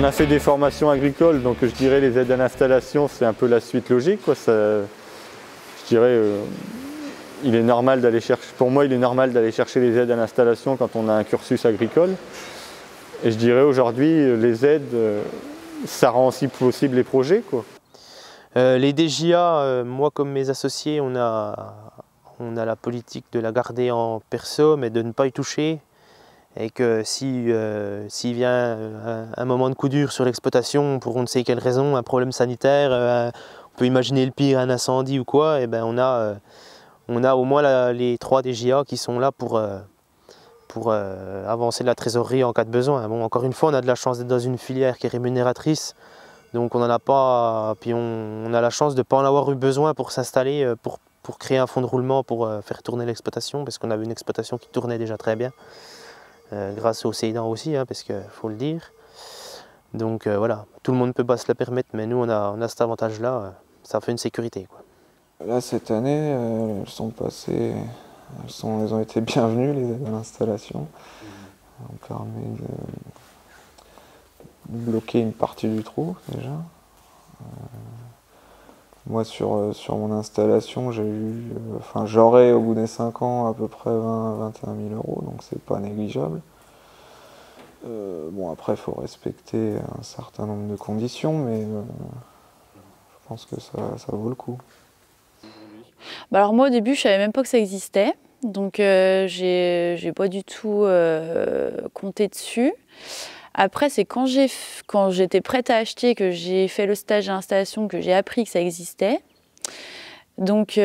On a fait des formations agricoles, donc je dirais les aides à l'installation, c'est un peu la suite logique, quoi. Je dirais, il est normal d'aller chercher, pour moi, il est normal d'aller chercher les aides à l'installation quand on a un cursus agricole. Et je dirais aujourd'hui, les aides, ça rend aussi possible les projets, quoi. Les DJA, moi comme mes associés, on a la politique de la garder en perso, mais de ne pas y toucher. Et que s'il vient un moment de coup dur sur l'exploitation, pour on ne sait quelle raison, un problème sanitaire, on peut imaginer le pire, un incendie ou quoi, et ben on a au moins les 3 DJA qui sont là pour avancer de la trésorerie en cas de besoin. Bon, encore une fois, on a de la chance d'être dans une filière qui est rémunératrice, donc on n'en a pas, puis on a la chance de ne pas en avoir eu besoin pour s'installer, pour créer un fonds de roulement pour faire tourner l'exploitation, parce qu'on avait une exploitation qui tournait déjà très bien. Grâce au Cédan aussi, hein, parce qu'il faut le dire. Donc voilà, tout le monde ne peut pas se le permettre, mais nous on a cet avantage-là, ça fait une sécurité, quoi. Là cette année, elles sont passées, elles ont été bienvenues, les aides à l'installation. On permet de bloquer une partie du trou déjà. Moi sur mon installation, j'aurai au bout des 5 ans à peu près 20-21 000 €, donc c'est pas négligeable. Bon après il faut respecter un certain nombre de conditions, mais je pense que ça vaut le coup. Bah alors moi au début je savais même pas que ça existait, donc j'ai pas du tout compté dessus. Après c'est quand j'étais prête à acheter, que j'ai fait le stage d'installation, que j'ai appris que ça existait. Donc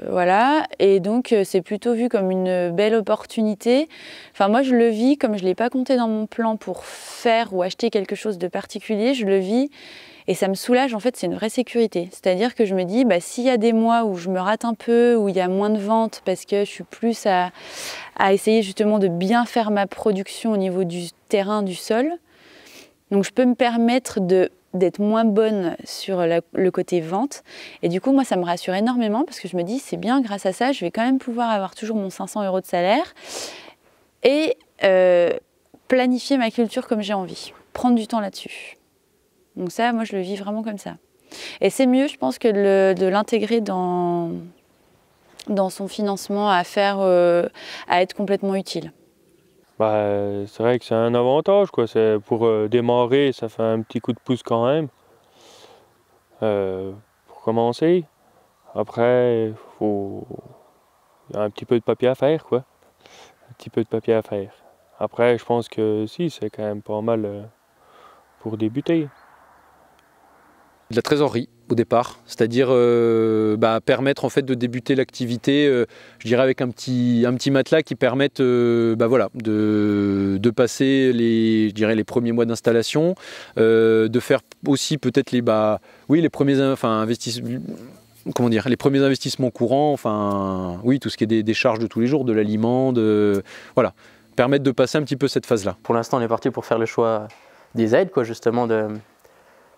voilà, et donc c'est plutôt vu comme une belle opportunité. Enfin moi je le vis, comme je ne l'ai pas compté dans mon plan pour faire ou acheter quelque chose de particulier, je le vis et ça me soulage. En fait c'est une vraie sécurité. C'est-à-dire que je me dis, bah, s'il y a des mois où je me rate un peu, où il y a moins de ventes parce que je suis plus à essayer justement de bien faire ma production au niveau du terrain, du sol, donc je peux me permettre d'être moins bonne sur le côté vente. Et du coup, moi, ça me rassure énormément parce que je me dis, c'est bien, grâce à ça, je vais quand même pouvoir avoir toujours mon 500 € de salaire et planifier ma culture comme j'ai envie, prendre du temps là-dessus. Donc ça, moi, je le vis vraiment comme ça. Et c'est mieux, je pense, que de l'intégrer dans son financement, à être complètement utile. Bah, c'est vrai que c'est un avantage, quoi. Pour démarrer, ça fait un petit coup de pouce quand même. Pour commencer. Après, il y a un petit peu de papier à faire, quoi. Un petit peu de papier à faire. Après, je pense que si, c'est quand même pas mal pour débuter. De la trésorerie au départ, c'est-à-dire permettre en fait de débuter l'activité, je dirais avec un petit matelas qui permette voilà, de passer les premiers mois d'installation, de faire aussi peut-être les premiers les premiers investissements courants, tout ce qui est des charges de tous les jours, de l'aliment, voilà, permettre de passer un petit peu cette phase-là. Pour l'instant, on est parti pour faire le choix des aides, quoi, justement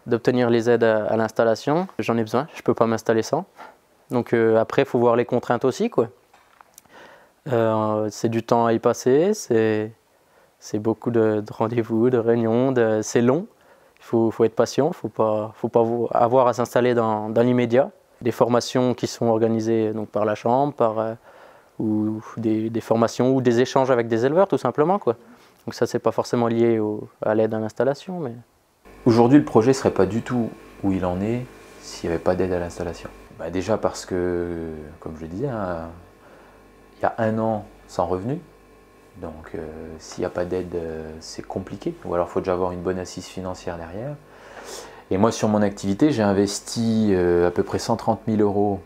d'obtenir les aides à l'installation. J'en ai besoin, je ne peux pas m'installer sans. Donc après, il faut voir les contraintes aussi, quoi. C'est du temps à y passer, c'est beaucoup de rendez-vous, de réunions, c'est long. Il faut être patient, il ne faut pas avoir à s'installer dans l'immédiat. Des formations qui sont organisées donc, par la chambre, ou des formations ou des échanges avec des éleveurs, tout simplement, quoi. Donc ça, c'est pas forcément lié à l'aide à l'installation, mais... Aujourd'hui, le projet ne serait pas du tout où il en est s'il n'y avait pas d'aide à l'installation. Déjà parce que, comme je le disais, hein, il y a 1 an sans revenu. Donc s'il n'y a pas d'aide, c'est compliqué. Ou alors il faut déjà avoir une bonne assise financière derrière. Et moi, sur mon activité, j'ai investi à peu près 130 000 €.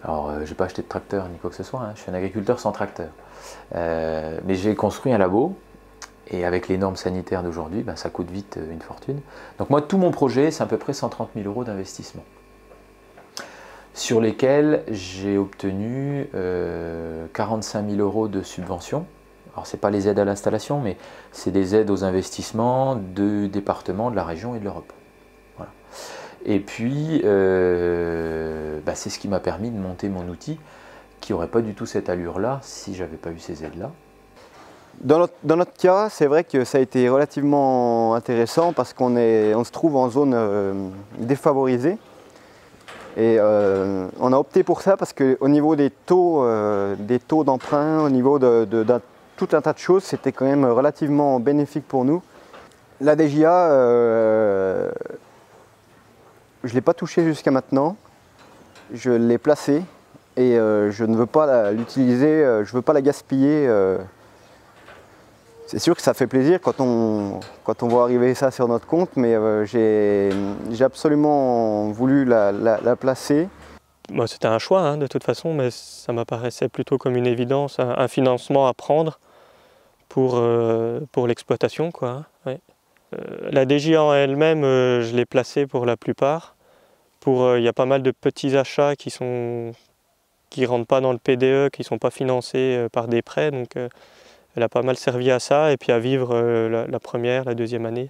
Alors, je n'ai pas acheté de tracteur ni quoi que ce soit, hein. Je suis un agriculteur sans tracteur. Mais j'ai construit un labo. Et avec les normes sanitaires d'aujourd'hui, ça coûte vite une fortune. Donc moi, tout mon projet, c'est à peu près 130 000 € d'investissement, sur lesquels j'ai obtenu 45 000 € de subventions. Alors ce n'est pas les aides à l'installation, mais c'est des aides aux investissements de départements, de la région et de l'Europe. Voilà. Et puis, c'est ce qui m'a permis de monter mon outil, qui n'aurait pas du tout cette allure-là si je n'avais pas eu ces aides-là. Dans notre cas, c'est vrai que ça a été relativement intéressant parce qu'on se trouve en zone défavorisée. Et on a opté pour ça parce qu'au niveau des taux d'emprunt, au niveau de tout un tas de choses, c'était quand même relativement bénéfique pour nous. La DJA, je ne l'ai pas touchée jusqu'à maintenant. Je l'ai placée et je ne veux pas l'utiliser, je ne veux pas la gaspiller. C'est sûr que ça fait plaisir quand on voit arriver ça sur notre compte, mais j'ai absolument voulu la placer. Bon, c'était un choix hein, de toute façon, mais ça m'apparaissait plutôt comme une évidence, un financement à prendre pour l'exploitation, quoi. Ouais. La DJA en elle-même, je l'ai placée pour la plupart. Il y a pas mal de petits achats qui rentrent pas dans le PDE, qui ne sont pas financés par des prêts, donc elle a pas mal servi à ça et puis à vivre la première, la deuxième année.